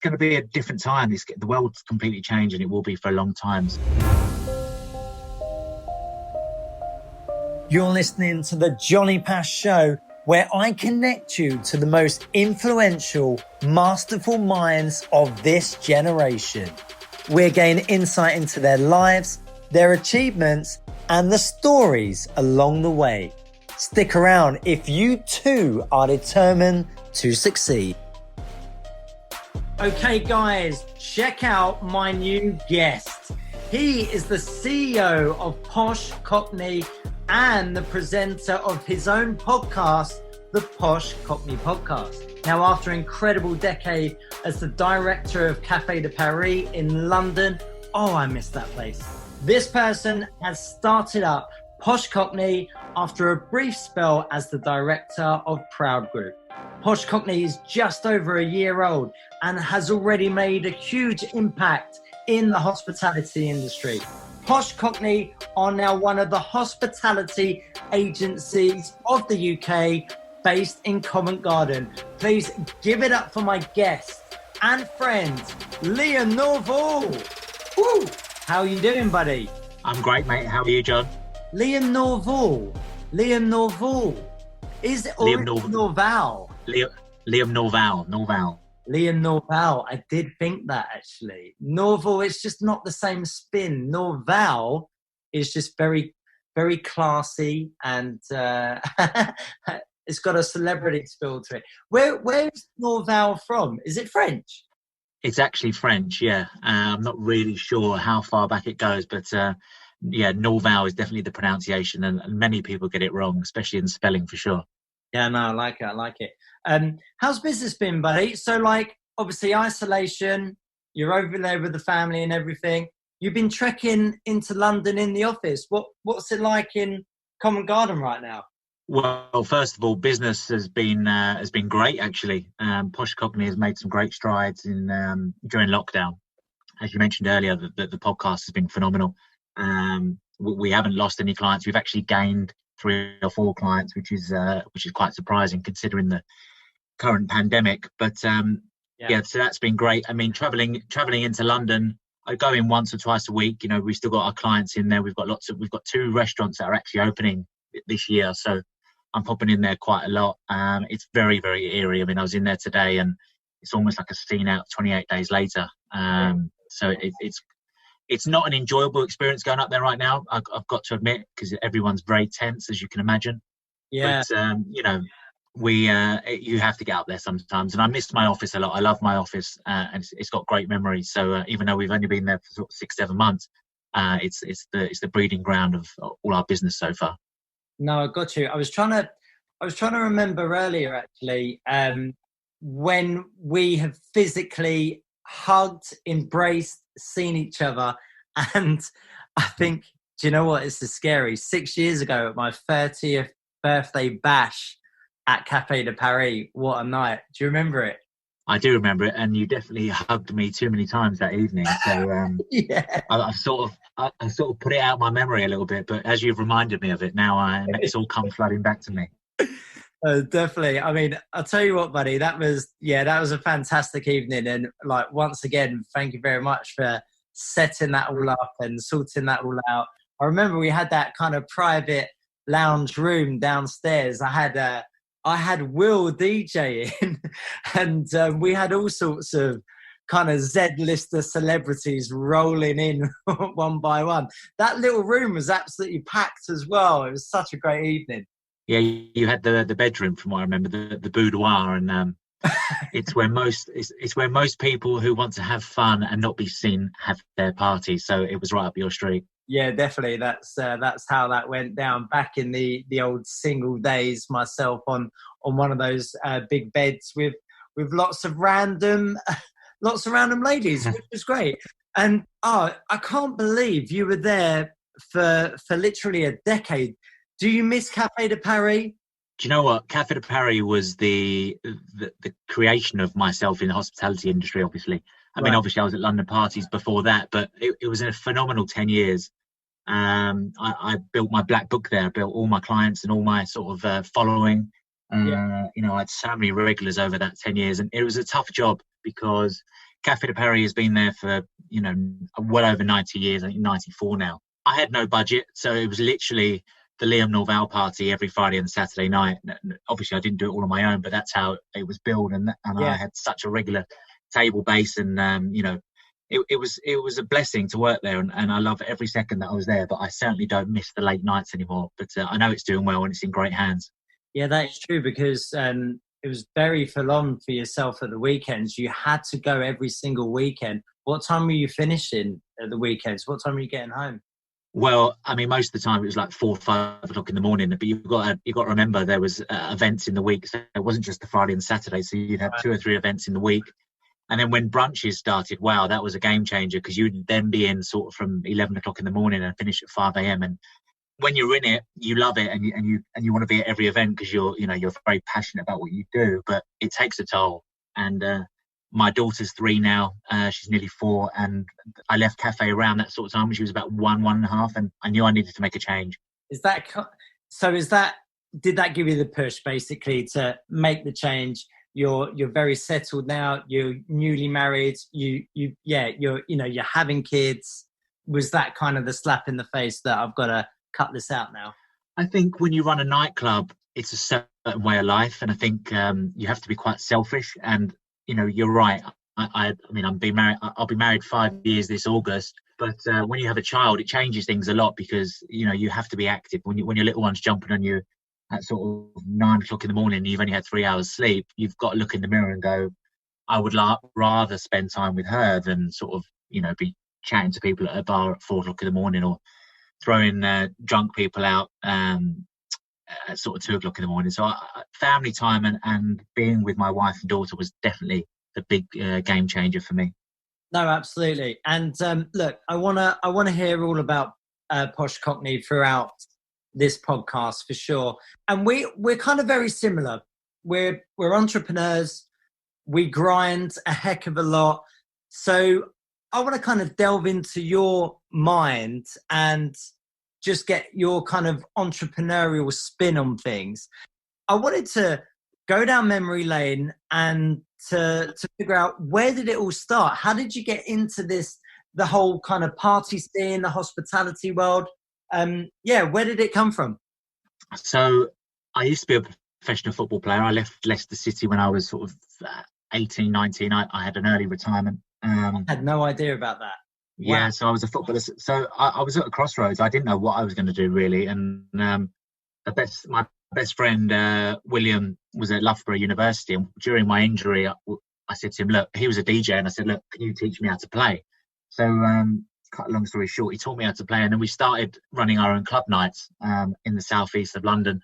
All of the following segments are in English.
going to be a different time. The world's completely changed, and it will be for a long time. You're listening to the Johny Pach Show, where I connect you to the most influential, masterful minds of this generation. We're gaining insight into their lives, their achievements, and the stories along the way. Stick around if you too are determined to succeed. Okay, guys, check out my new guest. He is the CEO of Posh Cockney and the presenter of his own podcast, the Posh Cockney Podcast. Now, after an incredible decade as the director of Café de Paris in London, I miss that place. This person has started up Posh Cockney after a brief spell as the director of Proud Group. Posh Cockney is just over a year old and has already made a huge impact in the hospitality industry. Posh Cockney are now one of the hospitality agencies of the UK based in Covent Garden. Please give it up for my guest and friend, Liam Norval. Woo! How are you doing, buddy? I'm great, mate. How are you, John? Liam Norval. Is it Liam Norval? Liam Norval. Liam Norval. I did think that, actually. Norval, it's just not the same spin. Norval is just very, very classy, and it's got a celebrity spill to it. Where's Norval from? Is it French? It's actually French, yeah. I'm not really sure how far back it goes, but Norval is definitely the pronunciation, and many people get it wrong, especially in spelling for sure. Yeah, no, I like it. How's business been, buddy? So, obviously isolation, you're over there with the family and everything. You've been trekking into London in the office. What's it like in Covent Garden right now? Well, first of all, business has been great, actually. Posh Cockney has made some great strides during lockdown. As you mentioned earlier, the podcast has been phenomenal. We haven't lost any clients. We've actually gained 3 or 4 clients, which is quite surprising considering the current pandemic. But so that's been great. I mean, traveling into London, I go in once or twice a week. You know, we've still got our clients in there. We've got 2 restaurants that are actually opening this year, so I'm popping in there quite a lot. It's very, very eerie. I mean, I was in there today, and it's almost like a scene out 28 days later. So it's not an enjoyable experience going up there right now, I've got to admit, because everyone's very tense, as you can imagine. Yeah. But, you have to get up there sometimes. And I miss my office a lot. I love my office, and it's got great memories. So even though we've only been there for sort of 6-7 months, it's the breeding ground of all our business so far. No, I got you. I was trying to remember earlier, actually, when we have physically hugged, embraced, seen each other. And I think, do you know what? It's scary. 6 years ago at my 30th birthday bash at Café de Paris. What a night. Do you remember it? I do remember it, and you definitely hugged me too many times that evening. So yeah, I sort of put it out of my memory a little bit, but as you've reminded me of it now, it's all come flooding back to me. Definitely. I mean, I'll tell you what, buddy, that was a fantastic evening. And once again, thank you very much for setting that all up and sorting that all out. I remember we had that kind of private lounge room downstairs. I had Will DJing, and we had all sorts of kind of Z-lister celebrities rolling in one by one. That little room was absolutely packed as well. It was such a great evening. Yeah, you had the bedroom, from what I remember, the boudoir, and it's where most people who want to have fun and not be seen have their parties. So it was right up your street. Yeah, definitely. That's how that went down back in the old single days. Myself on one of those big beds with lots of random ladies, which was great. And I can't believe you were there for literally a decade. Do you miss Café de Paris? Do you know what? Café de Paris was the creation of myself in the hospitality industry, obviously. I mean, obviously I was at London Parties before that, but it was a phenomenal 10 years. I built my black book there, built all my clients and all my sort of following. I had so many regulars over that 10 years, and it was a tough job because Cafe de Paris has been there for, well over 90 years, I think 94 now. I had no budget, so it was literally the Liam Norval party every Friday and Saturday night. Obviously, I didn't do it all on my own, but that's how it was billed, and Yeah. I had such a regular table base, and it was a blessing to work there, and I love every second that I was there. But I certainly don't miss the late nights anymore. But I know it's doing well and it's in great hands. Yeah, that's true, because it was very full on for yourself at the weekends. You had to go every single weekend. What time were you finishing at the weekends? What time were you getting home? Well, I mean, most of the time it was like 4 or 5 o'clock in the morning. But you've got to remember there was events in the week, so it wasn't just the Friday and Saturday. So you'd have 2 or 3 events in the week, and then when brunches started, wow, that was a game changer, because you'd then be in sort of from 11 o'clock in the morning and finish at 5 a.m. And when you're in it, you love it, and you want to be at every event because you're very passionate about what you do. But it takes a toll. And my daughter's 3 now; she's nearly 4, and I left cafe around that sort of time when she was about 1.5, and I knew I needed to make a change. Did that give you the push basically to make the change? You're very settled now. You're newly married. You're having kids. Was that kind of the slap in the face that I've got to cut this out now? I think when you run a nightclub, it's a certain way of life, and I think you have to be quite selfish. And you're right. I mean, I'll be married 5 years this August. But when you have a child, it changes things a lot, because you have to be active. When your little one's jumping on you at sort of 9 o'clock in the morning, and you've only had 3 hours sleep, you've got to look in the mirror and go, I would rather spend time with her than sort of be chatting to people at a bar at 4 o'clock in the morning, or throwing drunk people out at sort of 2 o'clock in the morning. So family time and being with my wife and daughter was definitely the big game changer for me. No, absolutely. And look, I wanna hear all about Posh Cockney throughout this podcast for sure. And we're kind of very similar. We're entrepreneurs. We grind a heck of a lot. So I want to kind of delve into your mind and just get your kind of entrepreneurial spin on things. I wanted to go down memory lane and to figure out, where did it all start? How did you get into the whole kind of party scene, the hospitality world? Where did it come from? So I used to be a professional football player. I left Leicester City when I was sort of 18, 19. I had an early retirement. I had no idea about that. Yeah, Wow. so I was a footballer. So I was at a crossroads. I didn't know what I was going to do, really. And my best friend, William, was at Loughborough University. And during my injury, I said to him, look, he was a DJ. And I said, look, can you teach me how to play? So cut a long story short, he taught me how to play. And then we started running our own club nights in the southeast of London.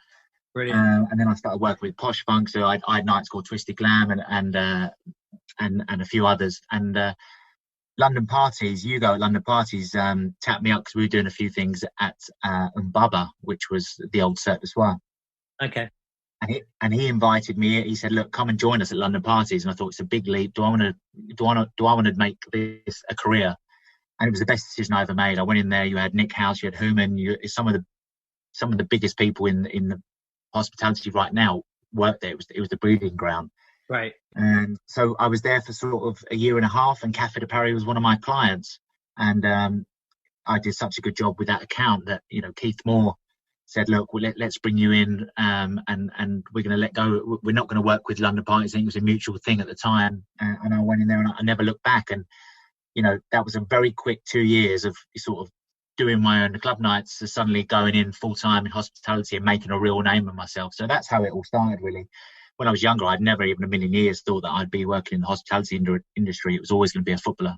Brilliant. And then I started working with Posh Funk. So I had nights called Twisted Glam and a few others. And London parties, Hugo at London parties tapped me up because we were doing a few things at Mbaba, which was the old Cirque du Soir. Okay. And he invited me. He said, "Look, come and join us at London parties." And I thought, it's a big leap. Do I want to make this a career? And it was the best decision I ever made. I went in there. You had Nick House, you had Human, some of the biggest people in the hospitality right now worked there. It was the breeding ground. Right. And so I was there for sort of a year and a half, and Cafe de Paris was one of my clients. And I did such a good job with that account that Keith Moore said, "Look, let's bring you in, and we're going to let go. We're not going to work with London parties." I think it was a mutual thing at the time. And I went in there, and I never looked back. And that was a very quick 2 years of sort of doing my own club nights to suddenly going in full time in hospitality and making a real name of myself. So that's how it all started, really. When I was younger, I'd never even a million years thought that I'd be working in the hospitality industry. It was always going to be a footballer.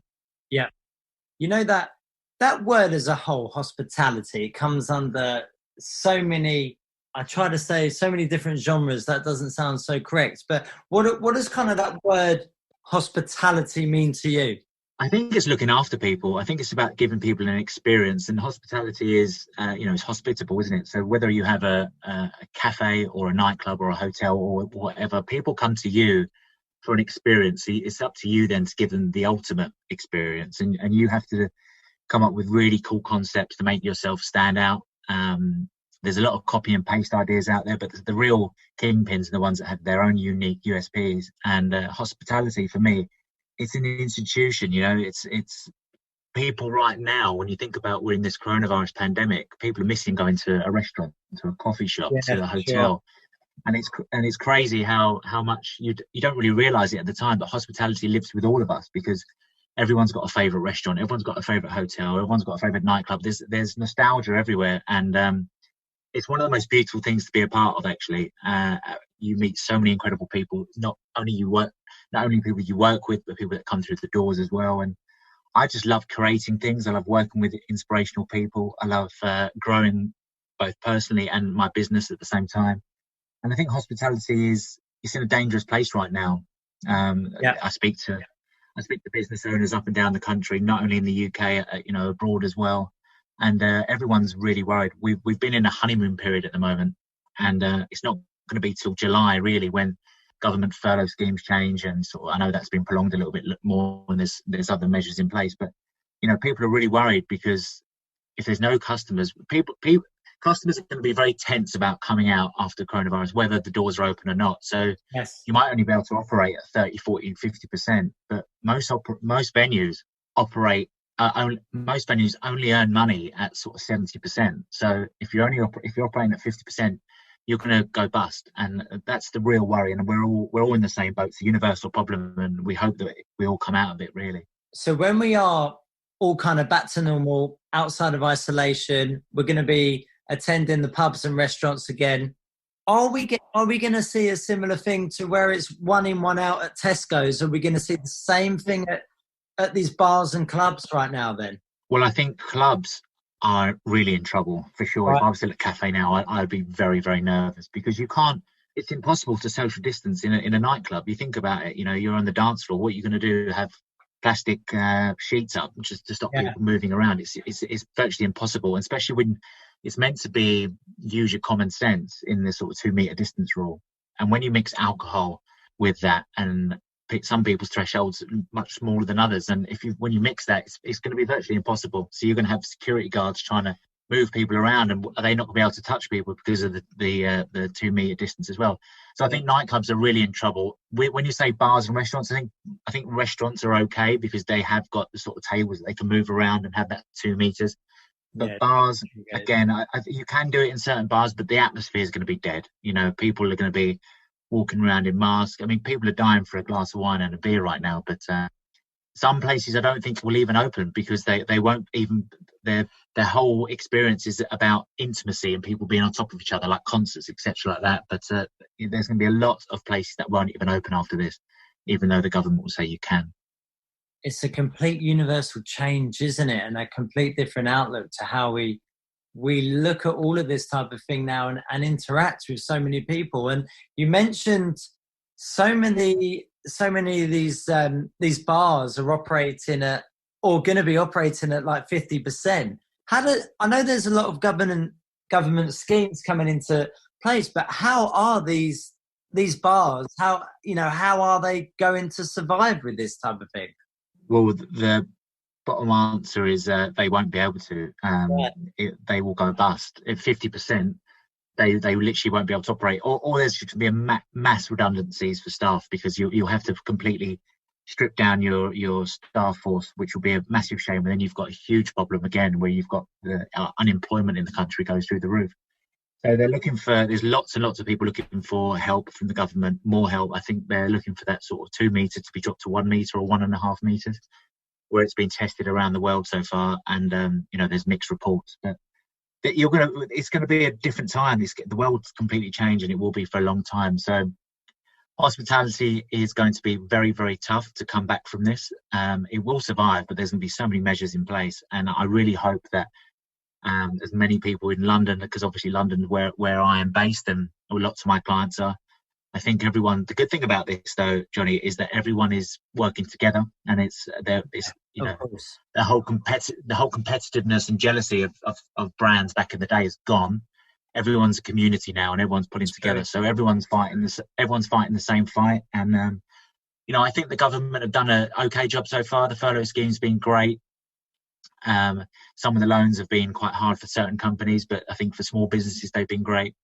Yeah. That word as a whole, hospitality, comes under so many, I try to say so many different genres. That doesn't sound so correct. But what does kind of that word hospitality mean to you? I think it's looking after people. I think it's about giving people an experience, and hospitality is, it's hospitable, isn't it? So whether you have a cafe or a nightclub or a hotel or whatever, people come to you for an experience. It's up to you then to give them the ultimate experience, and you have to come up with really cool concepts to make yourself stand out. There's a lot of copy and paste ideas out there, but the real kingpins are the ones that have their own unique USPs. And hospitality, for me, it's an institution. It's people right now. When you think about we're in this coronavirus pandemic, people are missing going to a restaurant, to a coffee shop, Yeah, to a for sure. hotel. And it's crazy how much you don't really realize it at the time, but hospitality lives with all of us because everyone's got a favorite restaurant, everyone's got a favorite hotel, everyone's got a favorite nightclub. There's nostalgia everywhere, and it's one of the most beautiful things to be a part of. Actually, you meet so many incredible people. Not only people you work with, but people that come through the doors as well. And I just love creating things. I love working with inspirational people. I love growing both personally and my business at the same time. And I think hospitality it's in a dangerous place right now. Yeah. I speak to business owners up and down the country, not only in the UK, abroad as well. And everyone's really worried. We've been in a honeymoon period at the moment, and it's not going to be till July really when government furlough schemes change. And I know that's been prolonged a little bit more, and there's other measures in place. But people are really worried because if there's no customers, customers are going to be very tense about coming out after coronavirus, whether the doors are open or not. So Yes. you might only be able to operate at 30, 40, 50%, but most venues operate. Most venues only earn money at sort of 70%. So if you're operating at 50%, you're going to go bust, and that's the real worry. And we're all in the same boat. It's a universal problem, and we hope that we all come out of it really. So when we are all kind of back to normal, outside of isolation, we're going to be attending the pubs and restaurants again. Are we going to see a similar thing to where it's 1 in, 1 out at Tesco's? Are we going to see the same thing at these bars and clubs right now then? Well, I think clubs are really in trouble for sure. Right. If I was still at a cafe now, I'd be very, very nervous because it's impossible to social distance in a nightclub. You think about it, you're on the dance floor. What are you going to do? Have plastic sheets up just to stop people moving around? It's virtually impossible, especially when it's meant to be use your common sense in this sort of 2 meter distance rule. And when you mix alcohol with that, and some people's thresholds are much smaller than others, and when you mix that, it's going to be virtually impossible. So you're going to have security guards trying to move people around, and are they not going to be able to touch people because of the 2 meter distance as well? So I think nightclubs are really in trouble. When you say bars and restaurants, I think restaurants are okay because they have got the sort of tables that they can move around and have that 2 meters. But bars, again, you can do it in certain bars, but the atmosphere is going to be dead. People are going to be walking around in masks. I mean, people are dying for a glass of wine and a beer right now. But some places I don't think will even open because they won't even. Their whole experience is about intimacy and people being on top of each other, like concerts, etc., like that. But there's going to be a lot of places that won't even open after this, even though the government will say you can. It's a complete universal change, isn't it? And a complete different outlook to how we look at all of this type of thing now and interact with so many people. And you mentioned so many of these bars are operating at, or going to be operating at like 50%. I know there's a lot of government schemes coming into place, but how are these bars? How are they going to survive with this type of thing? Well, the bottom answer is they won't be able to. They will go bust. At 50%, they literally won't be able to operate. Or there's going to be a mass redundancies for staff because you'll have to completely strip down your staff force, which will be a massive shame. And then you've got a huge problem again where you've got the unemployment in the country goes through the roof. So there's lots and lots of people looking for help from the government, more help. I think they're looking for that sort of 2 meter to be dropped to 1 meter or 1.5 meters, where it's been tested around the world so far. And, there's mixed reports, but it's going to be a different time. The world's completely changed and it will be for a long time. So hospitality is going to be very, very tough to come back from this. It will survive, but there's going to be so many measures in place. And I really hope that as many people in London, because obviously London where I am based and lots of my clients are, I think the good thing about this though, Johnny, is that everyone is working together, and the whole competitiveness and jealousy of brands back in the day is gone. Everyone's a community now, and everyone's pulling together. So everyone's fighting the same fight. And I think the government have done an okay job so far. The furlough scheme's been great. Some of the loans have been quite hard for certain companies, but I think for small businesses they've been great.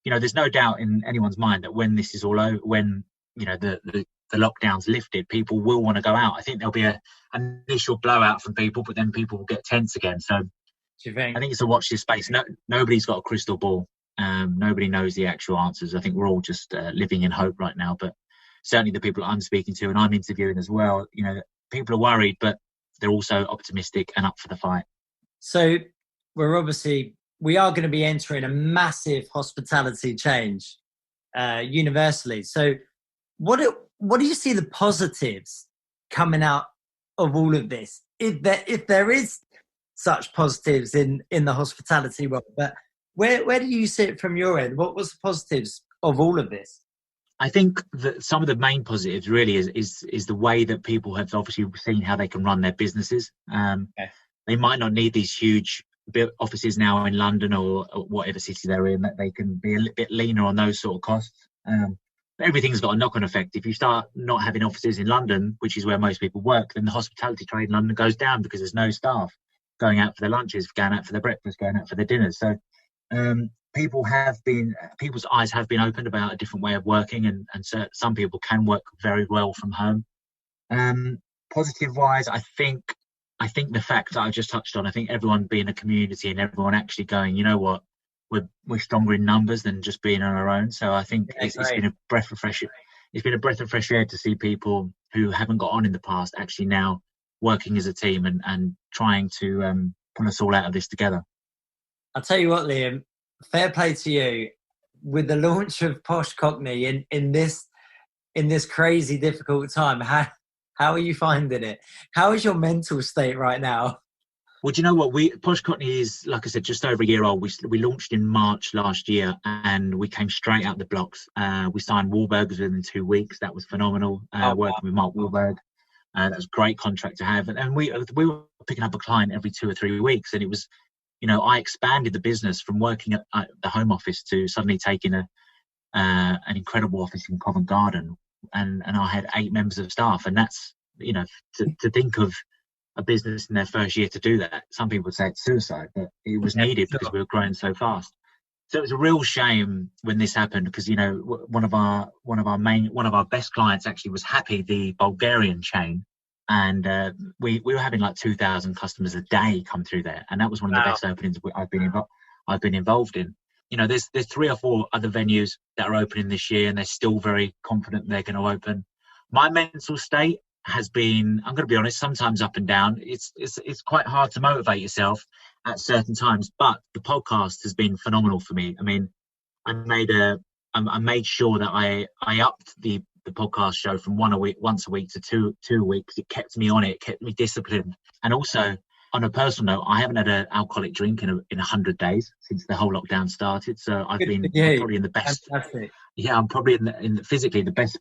There's no doubt in anyone's mind that when this is all over, when the the lockdown's lifted, people will want to go out. I think there'll be an initial blowout from people, but then people will get tense again. So Do you think? I think it's a watch this space. Nobody's got a crystal ball. Nobody knows the actual answers. I think we're all just living in hope right now. But certainly the people I'm speaking to and I'm interviewing as well, people are worried, but they're also optimistic and up for the fight. So we are going to be entering a massive hospitality change universally. So what do you see the positives coming out of all of this? If there is such positives in the hospitality world, but where do you see it from your end? What was the positives of all of this? I think that some of the main positives really is the way that people have obviously seen how they can run their businesses. Okay. They might not need these huge offices now in London or whatever city they're in, that they can be a little bit leaner on those sort of costs. But everything's got a knock-on effect. If you start not having offices in London, which is where most people work, then the hospitality trade in London goes down because there's no staff going out for their lunches, going out for their breakfast, going out for their dinners. So people's eyes have been opened about a different way of working, and so some people can work very well from home. Positive wise, I think the fact that I just touched on, I think everyone being a community and everyone actually going, you know what, we're stronger in numbers than just being on our own. So I think it's been a breath of fresh air. It's been a breath of fresh air to see people who haven't got on in the past actually now working as a team and trying to pull us all out of this together. I'll tell you what, Liam, fair play to you with the launch of Posh Cockney in this crazy difficult time. How are you finding it? How is your mental state right now? Well, do you know what? Posh Cockney is, like I said, just over a year old. We launched in March last year, and we came straight out the blocks. We signed Wahlburgers within 2 weeks. That was phenomenal. Working with Mark Wahlberg, that was a great contract to have. And we were picking up a client every 2 or 3 weeks, and it was, I expanded the business from working at the home office to suddenly taking an incredible office in Covent Garden, and I had 8 members of staff, and that's, to think of a business in their first year to do that. Some people would say it's suicide, but it was needed because we were growing so fast. So it was a real shame when this happened because, one of our best clients actually was Happy, the Bulgarian chain. And we were having like 2,000 customers a day come through there. And that was one of the best openings I've been involved in. There's 3 or 4 other venues that are opening this year, and they're still very confident they're going to open. My mental state has been, I'm going to be honest, sometimes up and down. It's quite hard to motivate yourself at certain times, but the podcast has been phenomenal for me. I mean, I made sure that I upped the podcast show from once a week to two a week, because it kept me on it, kept me disciplined. And also, on a personal note, I haven't had an alcoholic drink in 100 days since the whole lockdown started. So I'm probably in the best. Fantastic. Yeah, I'm probably in physically the best.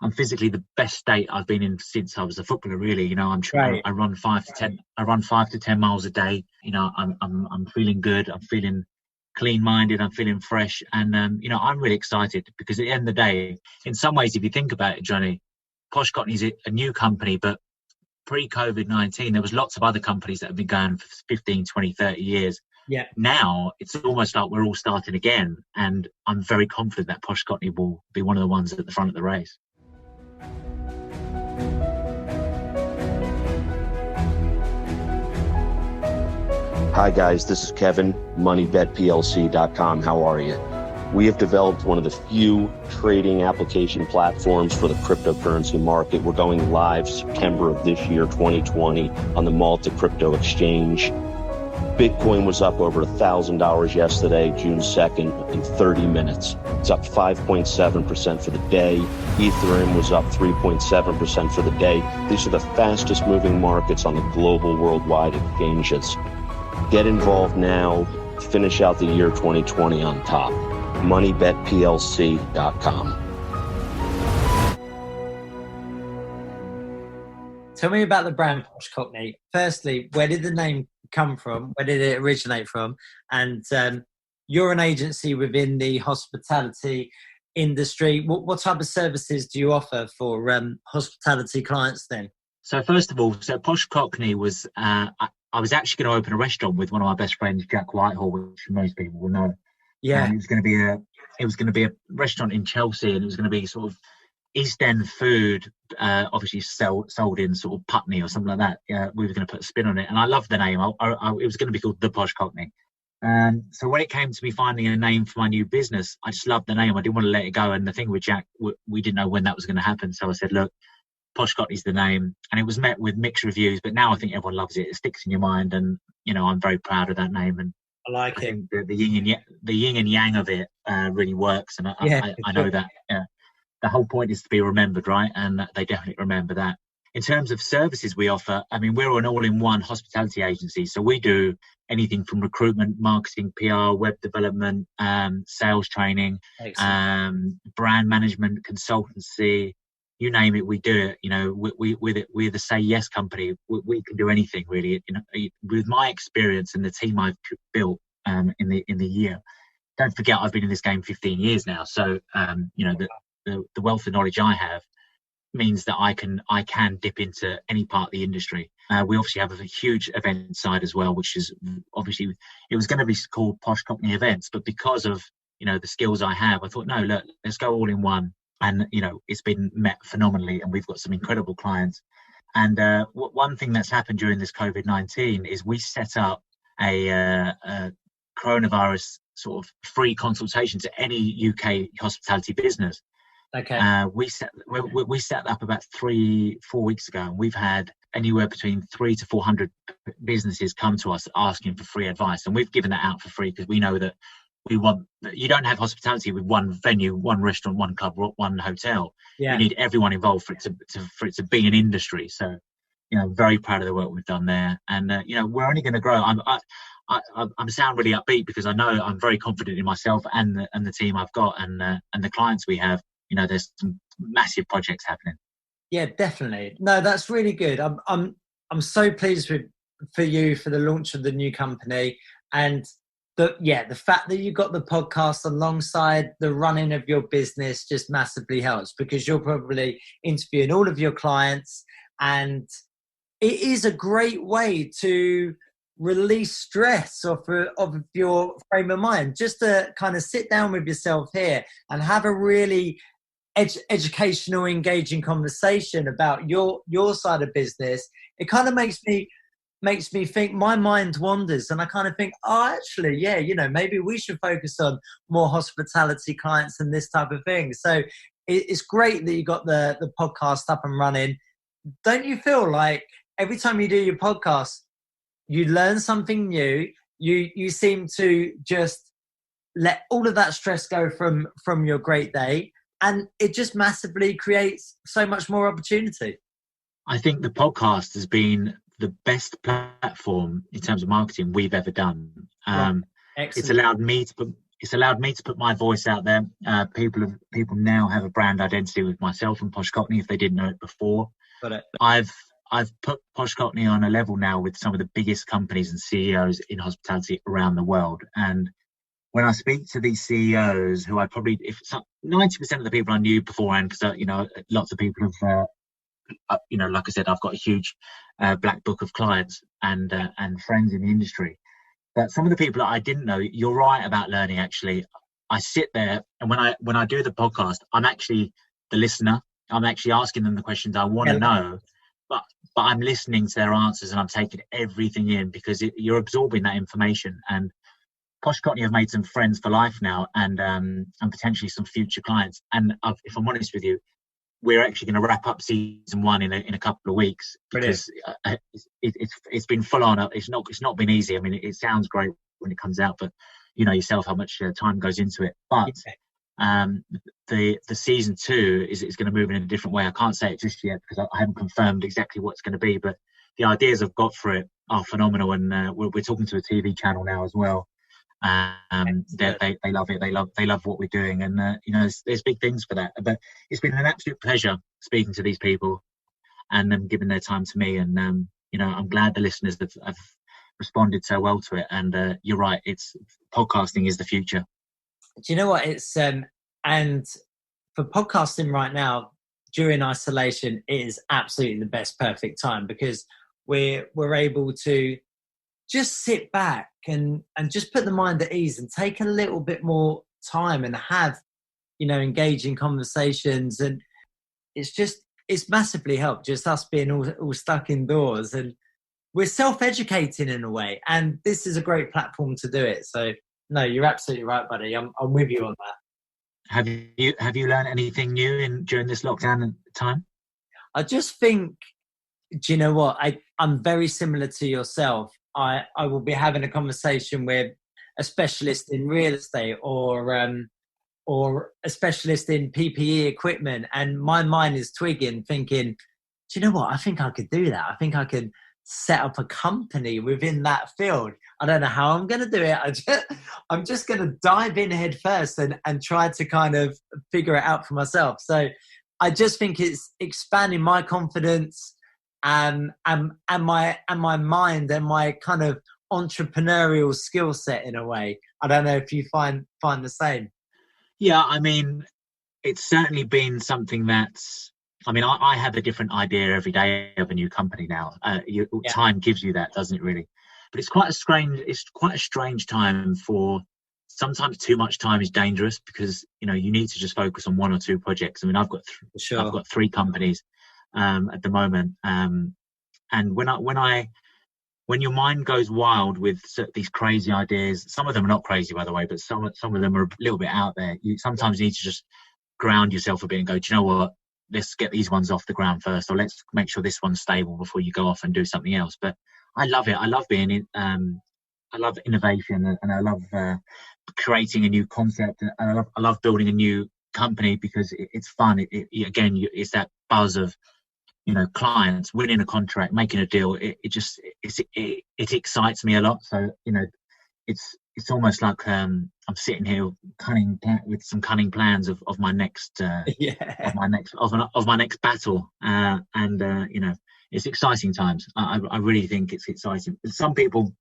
I'm physically the best state I've been in since I was a footballer. Really, I'm trying. Right. I run 5 to 10 miles a day. I'm feeling good. I'm feeling clean-minded. I'm feeling fresh, and I'm really excited because at the end of the day, in some ways, if you think about it, Johnny, Posh Cockney is a new company, but pre-COVID-19, there was lots of other companies that have been going for 15, 20, 30 years. Yeah. Now it's almost like we're all starting again, and I'm very confident that Posh Cockney will be one of the ones at the front of the race. Hi guys, this is Kevin, MoneyBetPLC.com. How are you? We have developed one of the few trading application platforms for the cryptocurrency market. We're going live September of this year, 2020, on the Malta Crypto Exchange. Bitcoin was up over $1,000 yesterday, June 2nd, in 30 minutes. It's up 5.7% for the day. Ethereum was up 3.7% for the day. These are the fastest moving markets on the global worldwide exchanges. Get involved now. Finish out the year 2020 on top. MoneyBetPLC.com. Tell me about the brand Posh Cockney. Firstly, where did the name come from? Where did it originate from? And you're an agency within the hospitality industry. What type of services do you offer for hospitality clients then? So first of all, Posh Cockney was, I was actually going to open a restaurant with one of my best friends, Jack Whitehall, which most people will know. Yeah. It was going to be a restaurant in Chelsea, and it was going to be sort of East End food, obviously sold in sort of Putney or something like that. We were going to put a spin on it, and I loved the name. It was going to be called the Posh Cockney. So when it came to me finding a name for my new business, I just loved the name. I didn't want to let it go. And the thing with Jack, we didn't know when that was going to happen. So I said, look, Posh Cockney's the name, and it was met with mixed reviews. But now I think everyone loves it. It sticks in your mind, and I'm very proud of that name. And I like it. think the yin and yang of it really works, and I know that. The whole point is to be remembered, right? And they definitely remember that. In terms of services we offer, I mean, we're an all-in-one hospitality agency. So we do anything from recruitment, marketing, PR, web development, sales training, brand management, consultancy, you name it, we do it. We're the Say Yes company. We can do anything really. With my experience and the team I've built in the year, don't forget I've been in this game 15 years now. So, the wealth of knowledge I have means that I can dip into any part of the industry. We obviously have a huge event side as well, which is obviously, it was going to be called Posh Cockney Events, but because of, the skills I have, I thought, no, look, let's go all in one. And, it's been met phenomenally, and we've got some incredible clients. And one thing that's happened during this COVID-19 is we set up a coronavirus sort of free consultation to any UK hospitality business. Okay. We set that up about 3-4 weeks ago, and we've had anywhere between 300 to 400 businesses come to us asking for free advice, and we've given that out for free because we know that you don't have hospitality with one venue, one restaurant, one club, one hotel. Yeah. You need everyone involved for it to be an industry. So, very proud of the work we've done there, and we're only going to grow. I'm sound really upbeat because I know I'm very confident in myself and the team I've got and the clients we have. There's some massive projects happening. Yeah, definitely. No, that's really good. I'm so pleased for you for the launch of the new company, and the fact that you got the podcast alongside the running of your business just massively helps, because you're probably interviewing all of your clients, and it is a great way to release stress off of your frame of mind, just to kind of sit down with yourself here and have a really educational, engaging conversation about your side of business. It kind of makes me think, my mind wanders, and I kind of think, actually, maybe we should focus on more hospitality clients and this type of thing. So it's great that you got the podcast up and running. Don't you feel like every time you do your podcast, you learn something new? You seem to just let all of that stress go from your great day, and it just massively creates so much more opportunity. I think the podcast has been the best platform in terms of marketing we've ever done. It's allowed me to put my voice out there. People now have a brand identity with myself and Posh Cockney if they didn't know it before. Got it. I've put Posh Cockney on a level now with some of the biggest companies and CEOs in hospitality around the world. And when I speak to these CEOs, who 90% of the people I knew beforehand, because lots of people have, like I said, I've got a huge black book of clients and friends in the industry. But some of the people that I didn't know, you're right about learning. Actually, I sit there, and when I do the podcast, I'm actually the listener. I'm actually asking them the questions I want to know, but I'm listening to their answers, and I'm taking everything in, because you're absorbing that information. And Posh Cockney have made some friends for life now, and potentially some future clients. And if I'm honest with you, we're actually going to wrap up season 1 in a couple of weeks, because it's been full on. It's not been easy. I mean, it sounds great when it comes out, but you know yourself how much time goes into it. But the season 2 is going to move in a different way. I can't say it just yet because I haven't confirmed exactly what it's going to be, but the ideas I've got for it are phenomenal, and we're talking to a TV channel now as well. They love it. They love what we're doing, and there's big things for that. But it's been an absolute pleasure speaking to these people and them giving their time to me. And I'm glad the listeners have responded so well to it. And you're right, it's podcasting is the future. Do you know what? It's and for podcasting right now during isolation, it is absolutely the best perfect time, because we're able to just sit back and just put the mind at ease and take a little bit more time and have engaging conversations. And it's massively helped, just us being all stuck indoors, and we're self-educating in a way, and this is a great platform to do it. So no, you're absolutely right, buddy. I'm with you on that. Have you learned anything new during this lockdown time? I just think, do you know what? I'm very similar to yourself. I will be having a conversation with a specialist in real estate or a specialist in PPE equipment, and my mind is twigging, thinking, do you know what? I think I could do that. I think I could set up a company within that field. I don't know how I'm going to do it. I'm just going to dive in head first and try to kind of figure it out for myself. So I just think it's expanding my confidence and my mind and my kind of entrepreneurial skill set in a way. I don't know if you find the same. Yeah, I mean, it's certainly been something that's, I mean, I have a different idea every day of a new company now. Time gives you that, doesn't it, really? But it's quite a strange time. For sometimes too much time is dangerous, because you need to just focus on one or two projects. I mean, I've got three companies at the moment, and when your mind goes wild with these crazy ideas, some of them are not crazy, by the way, but some of them are a little bit out there. You sometimes need to just ground yourself a bit and go, do you know what? Let's get these ones off the ground first, or let's make sure this one's stable before you go off and do something else. But I love it. I love being in. I love innovation, and I love creating a new concept, and I love building a new company, because it's fun. It's that buzz of clients winning a contract, making a deal. It excites me a lot. So it's almost like I'm sitting here with some cunning plans of my next of my next battle, and it's exciting times. I really think it's exciting. Some people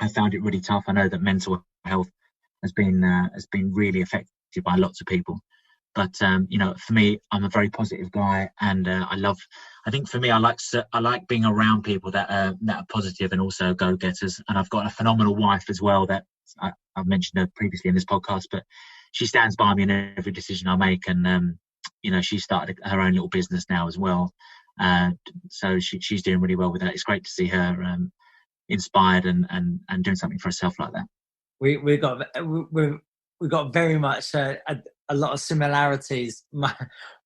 have found it really tough. I know that mental health has been really affected by lots of people. But for me, I'm a very positive guy, and I think for me, I like being around people that are positive and also go-getters. And I've got a phenomenal wife as well that I've mentioned her previously in this podcast, but she stands by me in every decision I make. And she started her own little business now as well, so she's doing really well with that. It's great to see her inspired and doing something for herself like that. We've got very much a lot of similarities.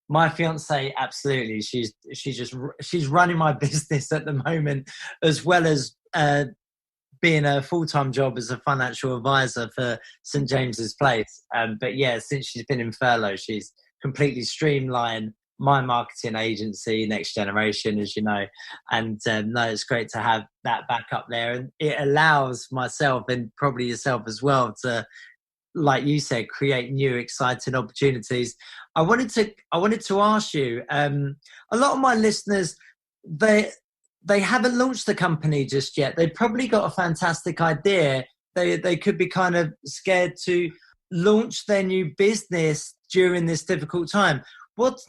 My fiance, absolutely. She's running my business at the moment, as well as being a full-time job as a financial advisor for St. James's Place. But yeah, since she's been in furlough, she's completely streamlined my marketing agency, Next Generation, as you know. And no, it's great to have that back up there, and it allows myself, and probably yourself as well, to, like you said, create new exciting opportunities. I wanted to ask you, a lot of my listeners, they haven't launched the company just yet. They've probably got a fantastic idea. They could be kind of scared to launch their new business during this difficult time. What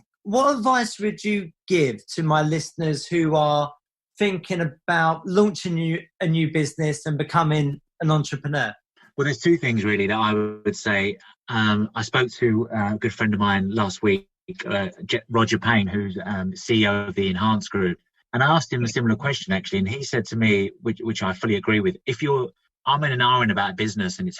advice would you give to my listeners who are thinking about launching a new business and becoming an entrepreneur? Well, there's two things really that I would say. I spoke to a good friend of mine last week, Roger Payne, who's CEO of the Enhance Group, and I asked him a similar question actually, and he said to me, which I fully agree with: if you're umming and ahhing about business and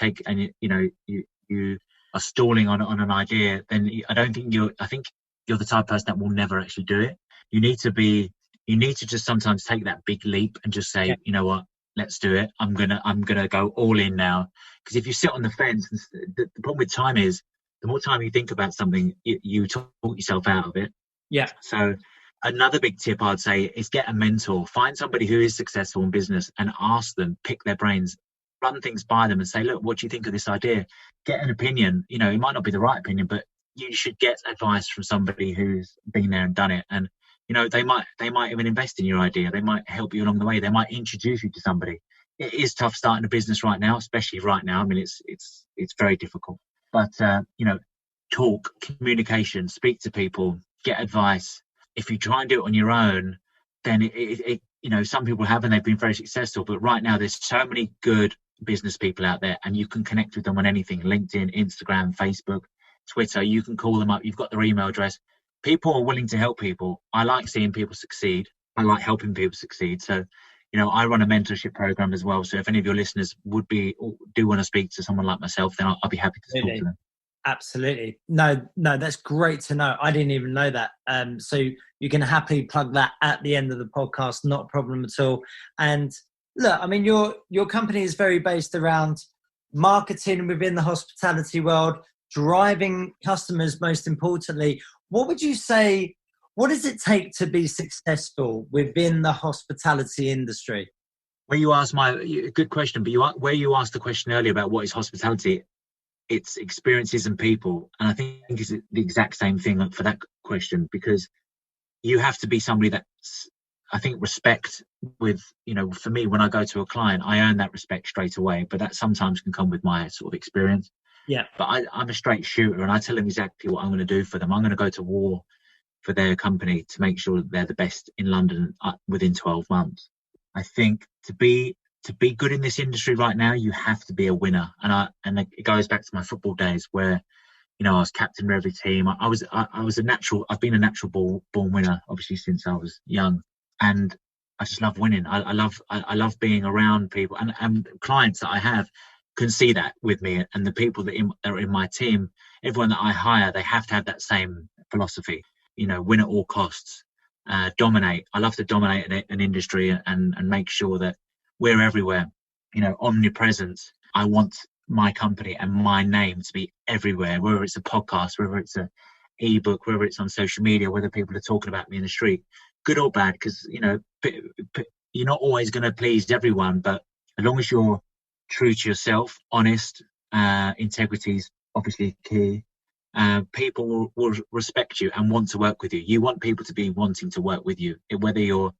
you are stalling on an idea, then I think you're the type of person that will never actually do it. You need to just sometimes take that big leap and just say, you know what, let's do it. I'm gonna go all in now. Because if you sit on the fence, the problem with time is, the more time you think about something, you talk yourself out of it. Yeah. So another big tip I'd say is get a mentor. Find somebody who is successful in business and ask them, pick their brains, run things by them and say, look, what do you think of this idea? Get an opinion. It might not be the right opinion, but you should get advice from somebody who's been there and done it. And they might even invest in your idea. They might help you along the way. They might introduce you to somebody. It is tough starting a business right now, especially right now. I mean, it's very difficult. But talk, communication, speak to people, get advice. If you try and do it on your own, then some people have, and they've been very successful. But right now, there's so many good business people out there, and you can connect with them on anything: LinkedIn, Instagram, Facebook, Twitter. You can call them up. You've got their email address. people are willing to help people. I like seeing people succeed. I like helping people succeed. So, I run a mentorship program as well. So if any of your listeners do want to speak to someone like myself, then I'll be happy to talk to them. Absolutely. No, that's great to know. I didn't even know that. So you can happily plug that at the end of the podcast, not a problem at all. And look, I mean, your company is very based around marketing within the hospitality world, driving customers, most importantly. What would you say, what does it take to be successful within the hospitality industry? Where you asked good question, but where you asked the question earlier about what is hospitality, it's experiences and people. And I think it's the exact same thing for that question, because you have to be somebody that's, I think, respect with, for me, when I go to a client, I earn that respect straight away, but that sometimes can come with my sort of experience. Yeah. But I'm a straight shooter, and I tell them exactly what I'm going to do for them. I'm going to go to war for their company to make sure that they're the best in London within 12 months. I think to be good in this industry right now, you have to be a winner. And it goes back to my football days where, I was captain of every team. I've been a natural born winner, obviously, since I was young. And I just love winning. I love being around people, and clients that I have can see that with me. And the people that are in my team, everyone that I hire, they have to have that same philosophy, win at all costs, dominate. I love to dominate an industry and make sure that we're everywhere, omnipresent. I want my company and my name to be everywhere, whether it's a podcast, whether it's an ebook, whether it's on social media, whether people are talking about me in the street, good or bad, because, you're not always going to please everyone, but as long as you're true to yourself, honest, integrity is obviously key. People will respect you and want to work with you. You want people to be wanting to work with you, whether you're,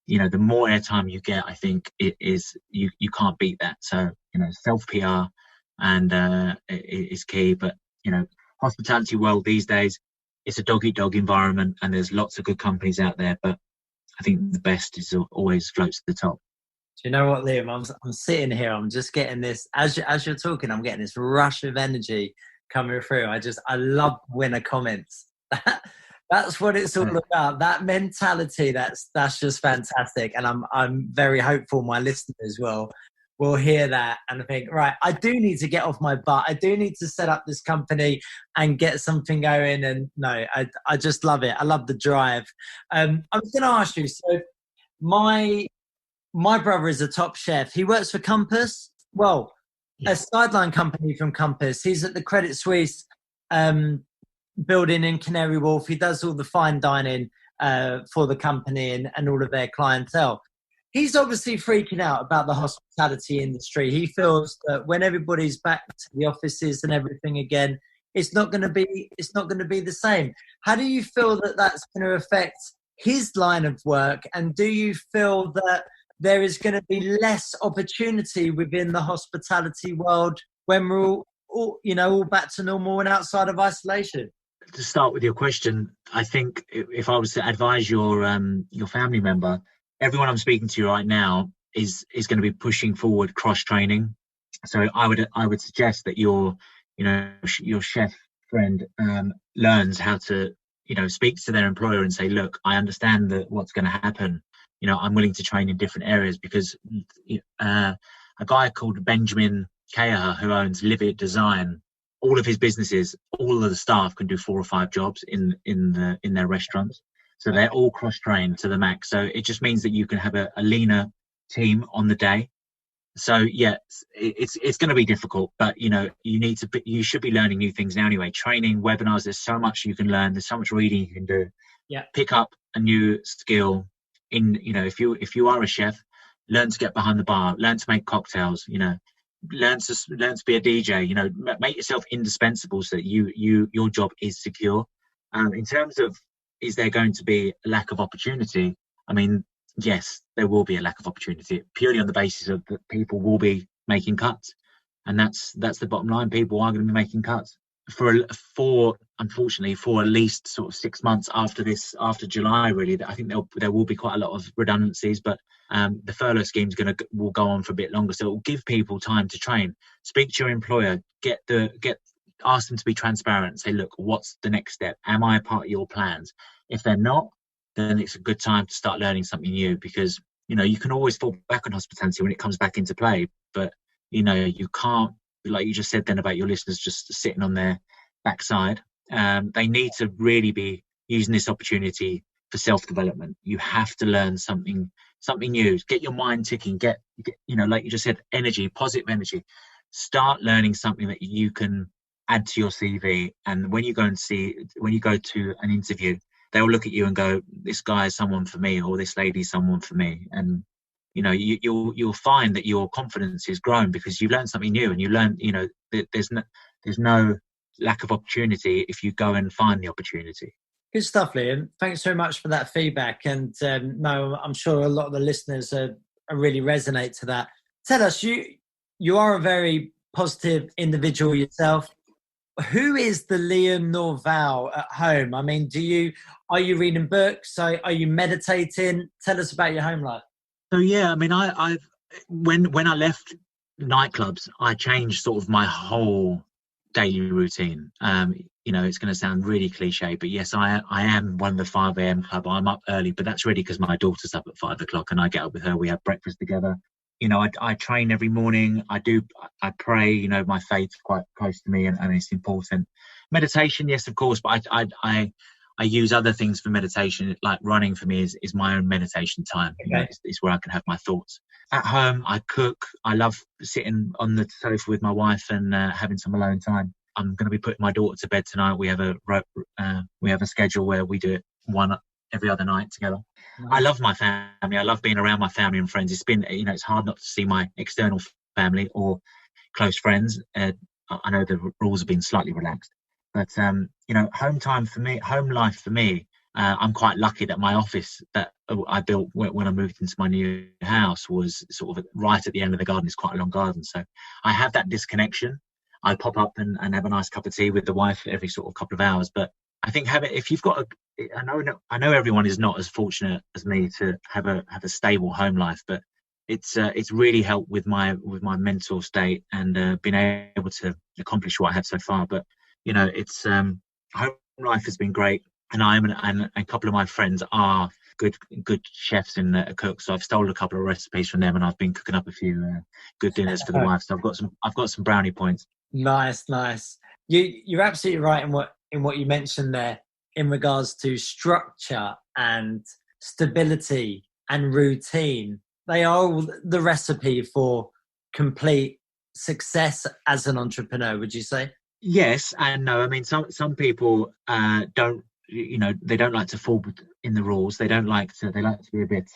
the more airtime you get, I think it is, you can't beat that. So, self PR and is key. But, hospitality world these days, it's a dog eat dog environment, and there's lots of good companies out there, but I think the best is always floats to the top. Do you know what, Liam? I'm sitting here. I'm just getting this as you're talking. I'm getting this rush of energy coming through. I love winner comments. That's what it's all about. That mentality. That's just fantastic. And I'm very hopeful my listeners will hear that and think, right, I do need to get off my butt. I do need to set up this company and get something going. And no, I just love it. I love the drive. I was going to ask you. So my brother is a top chef. He works for Compass. Well, a sideline company from Compass. He's at the Credit Suisse building in Canary Wharf. He does all the fine dining for the company and all of their clientele. He's obviously freaking out about the hospitality industry. He feels that when everybody's back to the offices and everything again, it's not going to be the same. How do you feel that that's going to affect his line of work? And do you feel that there is going to be less opportunity within the hospitality world when we're all back to normal and outside of isolation? To start with your question, I think if I was to advise your family member, everyone I'm speaking to right now is going to be pushing forward cross training. So I would suggest that your chef friend learns how to speak to their employer and say, look, I understand that what's going to happen. I'm willing to train in different areas, because a guy called Benjamin Caher, who owns Live It Design, all of his businesses, all of the staff can do 4 or 5 jobs in their restaurants. So they're all cross-trained to the max. So it just means that you can have a leaner team on the day. So yeah, it's going to be difficult, but you should be learning new things now anyway. Training, webinars, there's so much you can learn. There's so much reading you can do. Yeah. Pick up a new skill. If you are a chef, learn to get behind the bar, learn to make cocktails, learn to be a DJ, make yourself indispensable so that your job is secure. In terms of, is there going to be a lack of opportunity? I mean, yes, there will be a lack of opportunity, purely on the basis of that people will be making cuts, and that's the bottom line. People are going to be making cuts for unfortunately for at least sort of 6 months after July. Really, I think there will be quite a lot of redundancies, but the furlough scheme will go on for a bit longer, so it will give people time to train. Speak to your employer, get ask them to be transparent and say, look, what's the next step? Am I a part of your plans? If they're not, then it's a good time to start learning something new, because, you know, you can always fall back on hospitality when it comes back into play, but, you know, you can't, like you just said then about your listeners just sitting on their backside. They need to really be using this opportunity for self-development. You have to learn something new, get your mind ticking, get, you know, like you just said, energy, positive energy. Start learning something that you can add to your CV. And when you go to an interview, they'll look at you and go, this guy is someone for me, or this lady is someone for me. And, you know, you'll find that your confidence is grown because you've learned something new, and you learn, you know, there's no lack of opportunity if you go and find the opportunity. Good stuff, Liam. Thanks so much for that feedback. And no, I'm sure a lot of the listeners are really resonate to that. Tell us, you are a very positive individual yourself. Who is the Liam Norval at home? I mean, are you reading books? Are you meditating? Tell us about your home life. So yeah, I mean, when I left nightclubs, I changed sort of my whole daily routine. You know, it's going to sound really cliche, but yes, I am one of the 5 a.m. club. I'm up early, but that's really because my daughter's up at 5 o'clock and I get up with her. We have breakfast together. You know, I train every morning. I pray. You know, my faith's quite close to me, and it's important. Meditation, yes, of course, but I use other things for meditation. Like running for me is my own meditation time. Okay. You know, it's where I can have my thoughts. At home, I cook. I love sitting on the sofa with my wife and having some alone time. I'm going to be putting my daughter to bed tonight. We have a schedule where we do it one every other night together. Nice. I love my family. I love being around my family and friends. It's been, you know, it's hard not to see my external family or close friends. I know the rules have been slightly relaxed, but you know, home life for me. I'm quite lucky that my office that I built when I moved into my new house was sort of right at the end of the garden. It's quite a long garden, so I have that disconnection. I pop up and have a nice cup of tea with the wife every sort of couple of hours. But I think if you've got I know everyone is not as fortunate as me to have a stable home life, but it's really helped with my mental state and being able to accomplish what I have so far. But you know, it's home life has been great, and and a couple of my friends are good chefs and cooks. So I've stolen a couple of recipes from them, and I've been cooking up a few good dinners for the wife. So I've got some brownie points. Nice. You're absolutely right in what you mentioned there in regards to structure and stability and routine. They are all the recipe for complete success as an entrepreneur, would you say? Yes and no. I mean, some people don't, you know, they don't like to fall in the rules. They like to be a bit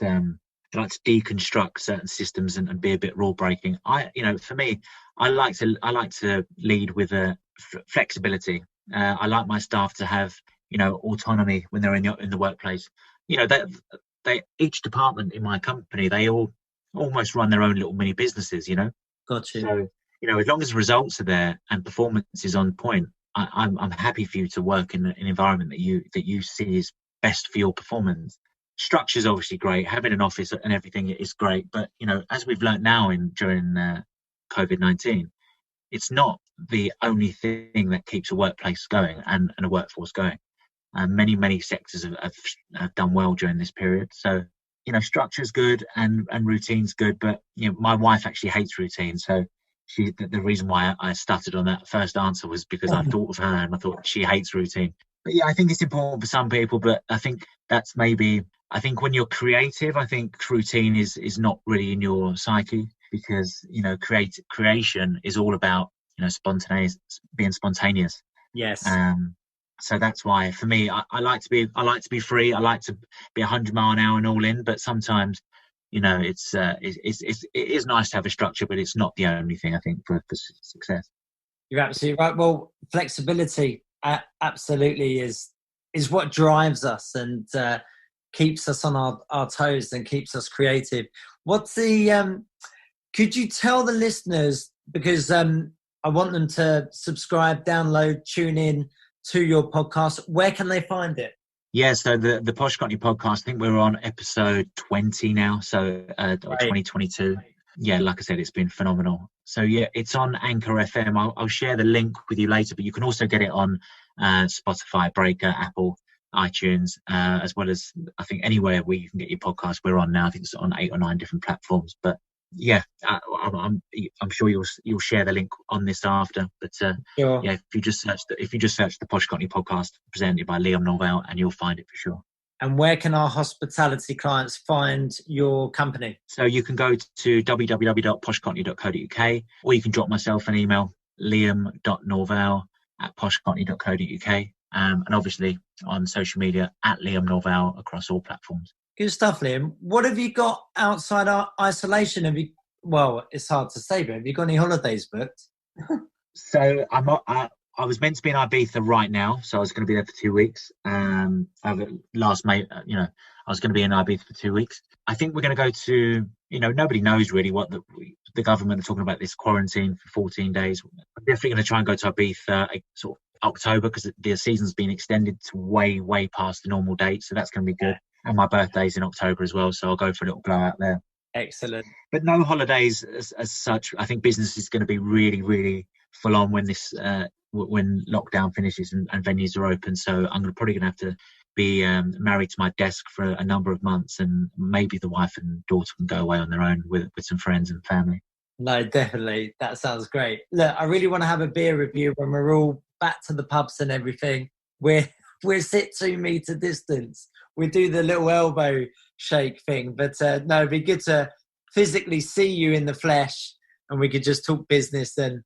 they like to deconstruct certain systems and be a bit rule breaking. For me, I like to lead with a flexibility. I like my staff to have, you know, autonomy when they're in the workplace. You know, they each department in my company, they all almost run their own little mini businesses. You know, gotcha. So, you know, as long as results are there and performance is on point, I'm happy for you to work in an environment that you see is best for your performance. Structure is obviously great. Having an office and everything is great, but you know, as we've learned now during COVID-19, it's not the only thing that keeps a workplace going and a workforce going. Many sectors have done well during this period. So, you know, structure is good and routine's good, but you know, my wife actually hates routine. So the reason why I stuttered on that first answer was because I thought of her and I thought she hates routine. But yeah, I think it's important for some people, but I think I think when you're creative, I think routine is not really in your psyche, because, you know, creation is all about, you know, being spontaneous. Yes. So that's why for me, I like to be free. I like to be 100 mile an hour and all in, but sometimes, you know, it is nice to have a structure, but it's not the only thing, I think, for success. You're absolutely right. Well, flexibility absolutely is what drives us and keeps us on our toes and keeps us creative. What's the could you tell the listeners, because I want them to subscribe, download, tune in to your podcast, where can they find it? Yeah, so the Posh Cockney podcast, I think we're on episode 20 now, so 2022. yeah, like I said, it's been phenomenal. So yeah, it's on Anchor FM. I'll share the link with you later, but you can also get it on Spotify, Breaker, Apple, iTunes, as well as I think anywhere where you can get your podcast. We're on now. I think it's on 8 or 9 different platforms. But yeah, I'm sure you'll share the link on this after. But Sure. yeah, if you just search the Posh Cockney podcast presented by Liam Norval, and you'll find it for sure. And where can our hospitality clients find your company? So you can go to www.poshcockney.co.uk, or you can drop myself an email, liam.norval@poshcockney.co.uk, and obviously on social media at Liam Norval across all platforms. Good stuff, Liam. What have you got outside our isolation? Well, it's hard to say, but have you got any holidays booked? So I was meant to be in Ibiza right now, so I was going to be there for 2 weeks. Last May, I was going to be in Ibiza for 2 weeks. I think we're going to go to, nobody knows really what the government are talking about, this quarantine for 14 days. I'm definitely going to try and go to Ibiza sort of October, because the season's been extended to way, way past the normal date. So that's going to be good. And my birthday's in October as well, so I'll go for a little blowout there. Excellent. But no holidays as such. I think business is going to be really, really full on when when lockdown finishes and venues are open. So I'm probably going to have to be married to my desk for a number of months, and maybe the wife and daughter can go away on their own with some friends and family. No, definitely. That sounds great. Look, I really want to have a beer with you when we're all back to the pubs and everything. We're sit 2 meter distance. We do the little elbow shake thing, but no, it'd be good to physically see you in the flesh, and we could just talk business and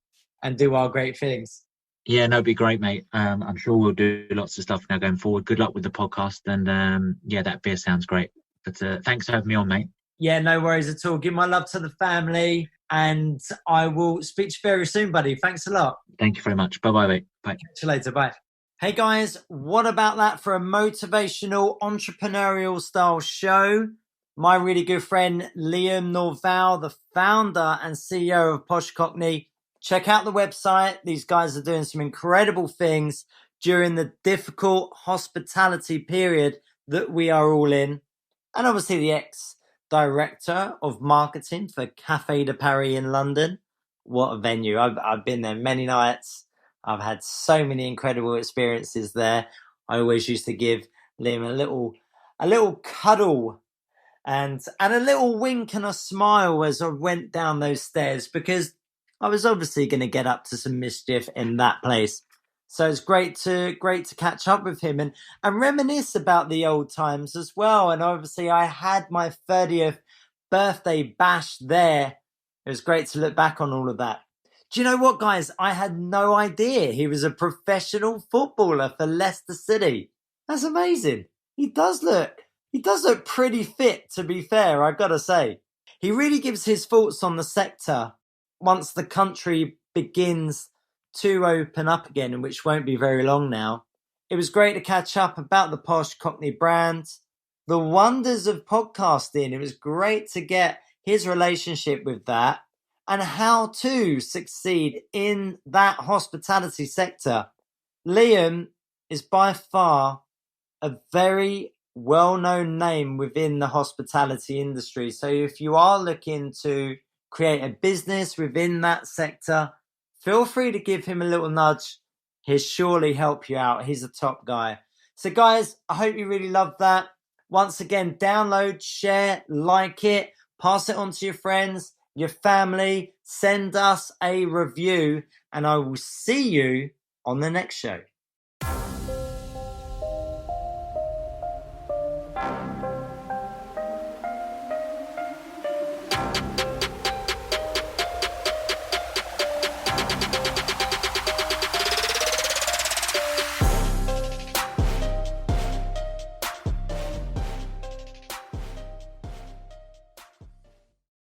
do our great things. Yeah, no, it'd be great, mate. I'm sure we'll do lots of stuff now going forward. Good luck with the podcast, and yeah, that beer sounds great. But thanks for having me on, mate. Yeah, no worries at all. Give my love to the family, and I will speak to you very soon, buddy. Thanks a lot. Thank you very much. Bye-bye, mate. Bye. Catch you later. Bye. Hey guys, what about that for a motivational entrepreneurial style show? My really good friend Liam Norval, the founder and CEO of Posh Cockney. Check out the website. These guys are doing some incredible things during the difficult hospitality period that we are all in. And obviously the ex-director of marketing for Café de Paris in London. What a venue. I've been there many nights. I've had so many incredible experiences there. I always used to give Liam a little cuddle and a little wink and a smile as I went down those stairs, because I was obviously going to get up to some mischief in that place. So it's great to catch up with him and reminisce about the old times as well. And obviously I had my 30th birthday bash there. It was great to look back on all of that. Do you know what, guys? I had no idea he was a professional footballer for Leicester City. That's amazing. He does look pretty fit, to be fair, I've got to say. He really gives his thoughts on the sector once the country begins to open up again, and which won't be very long now. It was great to catch up about the Posh Cockney brand, the wonders of podcasting. It was great to get his relationship with that and how to succeed in that hospitality sector. Liam is by far a very well-known name within the hospitality industry. So if you are looking to create a business within that sector, feel free to give him a little nudge. He'll surely help you out. He's a top guy. So guys, I hope you really loved that. Once again, download, share, like it, pass it on to your friends, your family, send us a review, and I will see you on the next show.